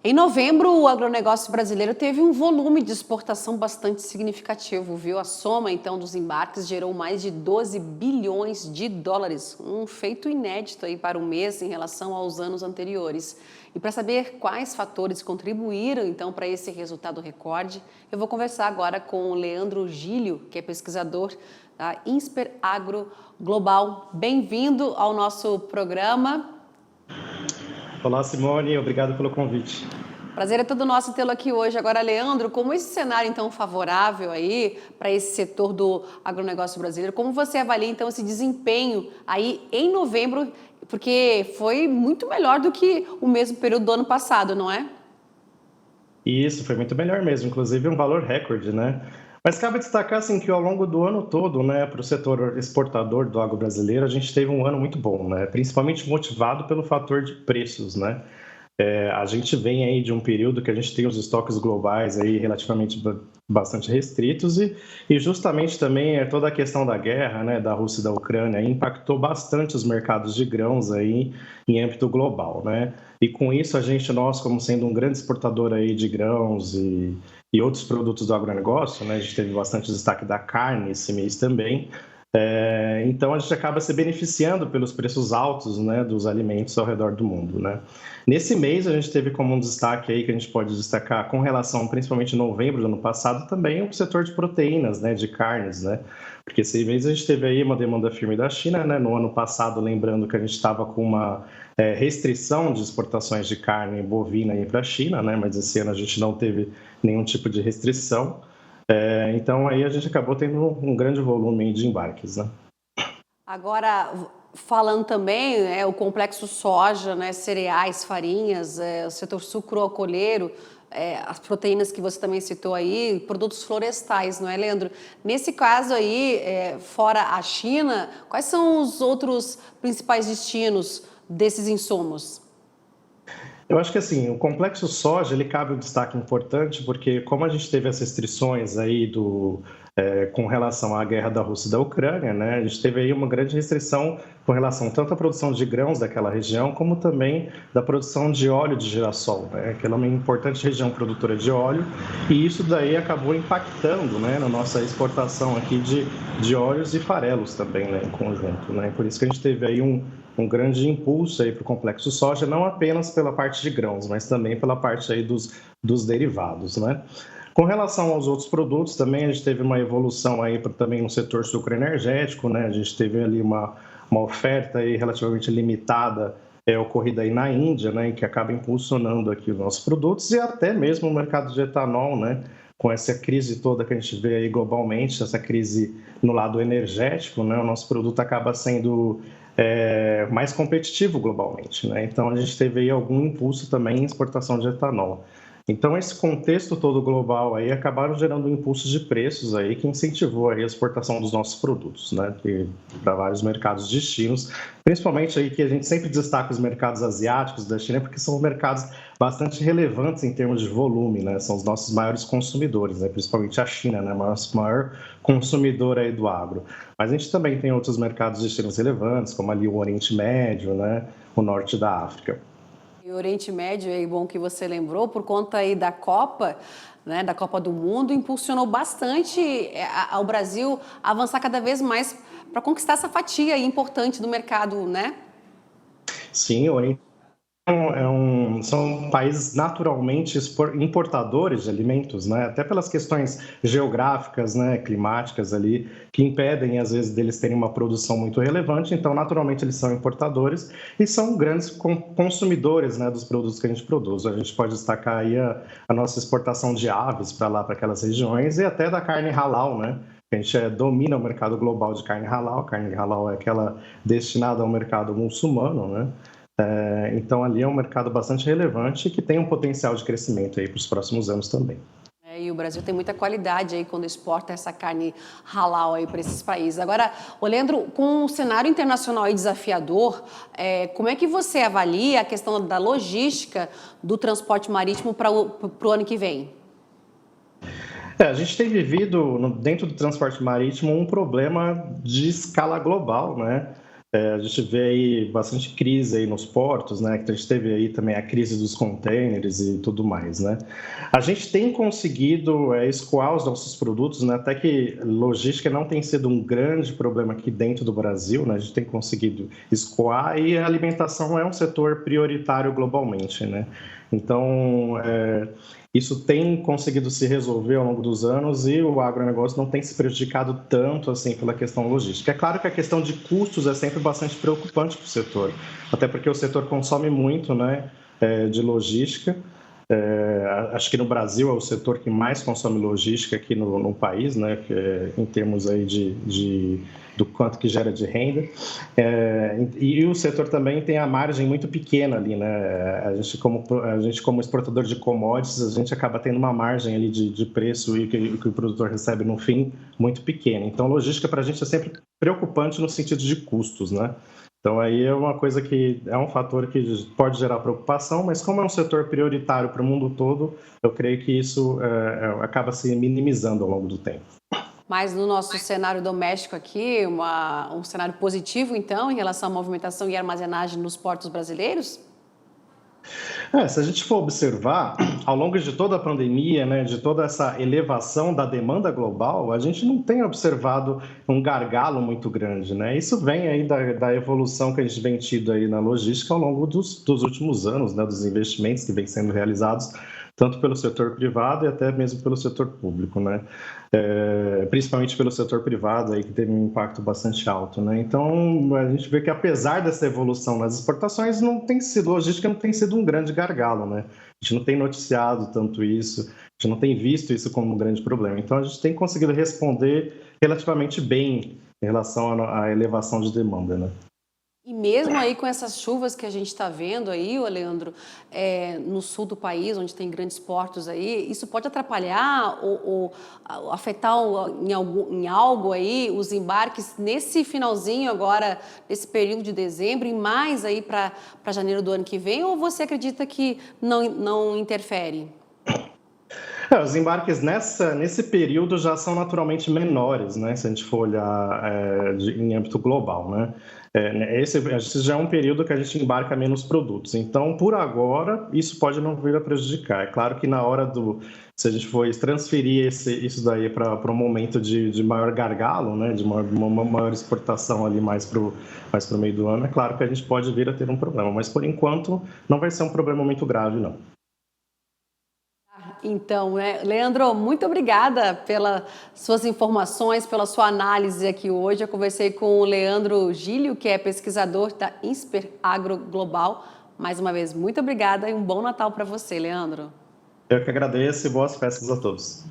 Em novembro, o agronegócio brasileiro teve um volume de exportação bastante significativo, viu? A soma, então, dos embarques gerou mais de 12 bilhões de dólares, um feito inédito aí para o mês em relação aos anos anteriores. E para saber quais fatores contribuíram, então, para esse resultado recorde, eu vou conversar agora com o Leandro Gílio, que é pesquisador da Insper Agro Global. Bem-vindo ao nosso programa. Olá, Simone, obrigado pelo convite. Prazer é todo nosso tê-lo aqui hoje. Agora, Leandro, como esse cenário então favorável aí para esse setor do agronegócio brasileiro, como você avalia então esse desempenho aí em novembro, porque foi muito melhor do que o mesmo período do ano passado, não é? Isso, foi muito melhor mesmo, inclusive um valor recorde, né? Mas cabe destacar assim que ao longo do ano todo, né, para o setor exportador do agro brasileiro, a gente teve um ano muito bom, né? Principalmente motivado pelo fator de preços, né? A gente vem aí de um período que a gente tem os estoques globais aí relativamente bastante restritos e justamente também toda a questão da guerra, né, da Rússia e da Ucrânia impactou bastante os mercados de grãos aí em âmbito global, né? E com isso nós como sendo um grande exportador aí de grãos e outros produtos do agronegócio, né, a gente teve bastante destaque da carne esse mês também. Então a gente acaba se beneficiando pelos preços altos, né, dos alimentos ao redor do mundo, né? Nesse mês a gente teve como um destaque aí que a gente pode destacar com relação, principalmente em novembro do ano passado, também o setor de proteínas, né, de carnes, né? Porque esse mês a gente teve aí uma demanda firme da China, né? No ano passado, lembrando que a gente estava com uma restrição de exportações de carne bovina para a China, né? Mas esse ano a gente não teve nenhum tipo de restrição. Então aí a gente acabou tendo um grande volume de embarques, né? Agora, falando também, o complexo soja, né, cereais, farinhas, o setor sucroalcooleiro, as proteínas que você também citou aí, produtos florestais, não é, Leandro? Nesse caso aí, fora a China, quais são os outros principais destinos desses insumos? Eu acho que assim, o complexo soja, ele cabe um destaque importante, porque como a gente teve as restrições aí com relação à guerra da Rússia e da Ucrânia, né, a gente teve aí uma grande restrição com relação tanto à produção de grãos daquela região, como também da produção de óleo de girassol, né, que ela é uma importante região produtora de óleo, e isso daí acabou impactando, né, na nossa exportação aqui de óleos e farelos também, né, em conjunto, né, por isso que a gente teve aí um grande impulso aí para o complexo soja, não apenas pela parte de grãos, mas também pela parte aí dos derivados, né? Com relação aos outros produtos, também a gente teve uma evolução aí também no setor sucroenergético, né? A gente teve ali uma oferta aí relativamente limitada ocorrida aí na Índia, né? Que acaba impulsionando aqui os nossos produtos e até mesmo o mercado de etanol, né? Com essa crise toda que a gente vê aí globalmente, essa crise no lado energético, né? O nosso produto acaba sendo mais competitivo globalmente, né? Então a gente teve aí algum impulso também em exportação de etanol. Então esse contexto todo global aí acabaram gerando um impulso de preços aí que incentivou aí a exportação dos nossos produtos, né? Para vários mercados destinos, principalmente aí que a gente sempre destaca os mercados asiáticos da China porque são mercados bastante relevantes em termos de volume, né? São os nossos maiores consumidores, né? Principalmente a China, né? Nosso maior consumidor aí do agro. Mas a gente também tem outros mercados destinos relevantes, como ali o Oriente Médio, né? O Norte da África. E o Oriente Médio, é bom que você lembrou, por conta aí da Copa, né, da Copa do Mundo, impulsionou bastante ao Brasil avançar cada vez mais para conquistar essa fatia aí importante do mercado, né? Sim, o Oriente são países naturalmente importadores de alimentos, né? Até pelas questões geográficas, né, climáticas ali, que impedem às vezes deles terem uma produção muito relevante. Então, naturalmente eles são importadores e são grandes consumidores, né, dos produtos que a gente produz. A gente pode destacar aí a nossa exportação de aves para lá, para aquelas regiões e até da carne halal, né? A gente domina o mercado global de carne halal. A carne halal é aquela destinada ao mercado muçulmano, né? Então, ali é um mercado bastante relevante e que tem um potencial de crescimento aí para os próximos anos também. E o Brasil tem muita qualidade aí quando exporta essa carne halal aí para esses países. Agora, Leandro, com o cenário internacional aí desafiador, como é que você avalia a questão da logística do transporte marítimo para o ano que vem? A gente tem vivido dentro do transporte marítimo um problema de escala global, né? A gente vê aí bastante crise aí nos portos, né? Que a gente teve aí também a crise dos containers e tudo mais, né? A gente tem conseguido escoar os nossos produtos, né? Até que logística não tem sido um grande problema aqui dentro do Brasil, né? A gente tem conseguido escoar e a alimentação é um setor prioritário globalmente, né? Então, isso tem conseguido se resolver ao longo dos anos e o agronegócio não tem se prejudicado tanto assim pela questão logística. É claro que a questão de custos é sempre bastante preocupante para o setor, até porque o setor consome muito, né, de logística. Acho que no Brasil é o setor que mais consome logística aqui no país, né, em termos aí do quanto que gera de renda. E o setor também tem a margem muito pequena ali, né? A gente como exportador de commodities, a gente acaba tendo uma margem ali de preço e que o produtor recebe no fim muito pequena. Então, logística para a gente é sempre preocupante no sentido de custos, né? Então, aí é uma coisa que é um fator que pode gerar preocupação, mas como é um setor prioritário para o mundo todo, eu creio que isso acaba se minimizando ao longo do tempo. Mas no nosso cenário doméstico aqui, um cenário positivo, então, em relação à movimentação e armazenagem nos portos brasileiros? Se a gente for observar, ao longo de toda a pandemia, né, de toda essa elevação da demanda global, a gente não tem observado um gargalo muito grande, né? Isso vem aí da evolução que a gente vem tido aí na logística ao longo dos últimos anos, né, dos investimentos que vêm sendo realizados tanto pelo setor privado e até mesmo pelo setor público, né? Principalmente pelo setor privado aí que teve um impacto bastante alto, né? Então a gente vê que apesar dessa evolução nas exportações, logística não tem sido um grande gargalo, né? A gente não tem noticiado tanto isso, a gente não tem visto isso como um grande problema. Então a gente tem conseguido responder relativamente bem em relação à elevação de demanda, né? E mesmo aí com essas chuvas que a gente está vendo aí, ô Leandro, no sul do país, onde tem grandes portos aí, isso pode atrapalhar ou afetar em algo aí os embarques nesse finalzinho agora, nesse período de dezembro e mais aí para janeiro do ano que vem? Ou você acredita que não interfere? Os embarques nesse período já são naturalmente menores, né? Se a gente for olhar em âmbito global, né? Esse já é um período que a gente embarca menos produtos. Então, por agora, isso pode não vir a prejudicar. É claro que na hora se a gente for transferir isso daí para um momento de maior gargalo, né? De uma maior exportação ali mais para o meio do ano, é claro que a gente pode vir a ter um problema. Mas, por enquanto, não vai ser um problema muito grave, não. Então, né, Leandro, muito obrigada pelas suas informações, pela sua análise aqui hoje. Eu conversei com o Leandro Gílio, que é pesquisador da Insper Agro Global. Mais uma vez, muito obrigada e um bom Natal para você, Leandro. Eu que agradeço e boas festas a todos.